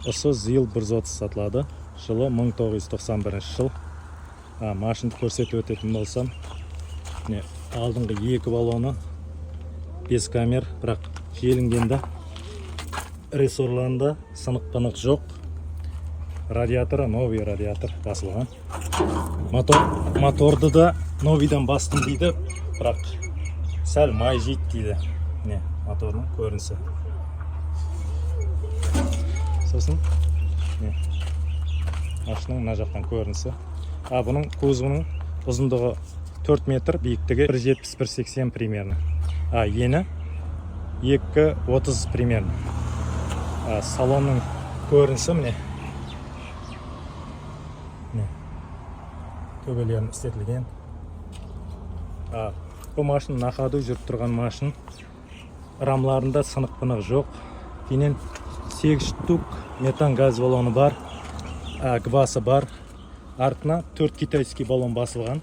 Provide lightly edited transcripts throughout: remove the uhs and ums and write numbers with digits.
Осы ZIL 130 сатылады. Жылы 1991 жыл. Машинды көрсетіп өтетін болсам, алдыңғы екі балоны без камер, бірақ желінгенді, рессорларында сынық-пынық жоқ. Радиаторы новый радиатор басылған. Моторды да новийдан бастым дейді, бірақ сәл май жейді дейді. Моторның көрінісі. Сосын машинаның мына жақтан көрінісі. Бұның кузовының ұзындығы 4 метр, биіктігі 170-180 примерно. Ені 230 примерно. Салонның көрінісі міне. Төбелерін істетілген. Бұл машин нақаду жүріп тұрған машин. Рамларында сынық-пынық жоқ. Кейінен 8 штук метан газ баллоны бар. Гвасы бар. Артына 4 китайский баллон басылған.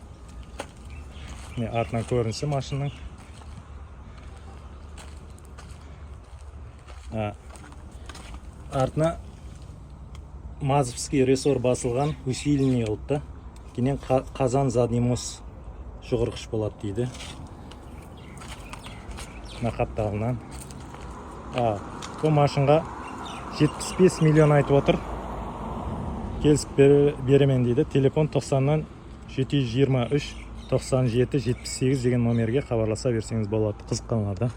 Артынан көрінісі машинның. Артына Мазовский рессор басылған, усиленный қылыпты. Кейінен қазан задний мост жұғырғыш болады дейді. Қаптағынан. Бұл машинға 75 миллион айтып отыр. Келісіп беремен дейді. Телефон 90-нан 723 97 78 деген номерге хабарласа берсеңіз болады. Қызыққанларда.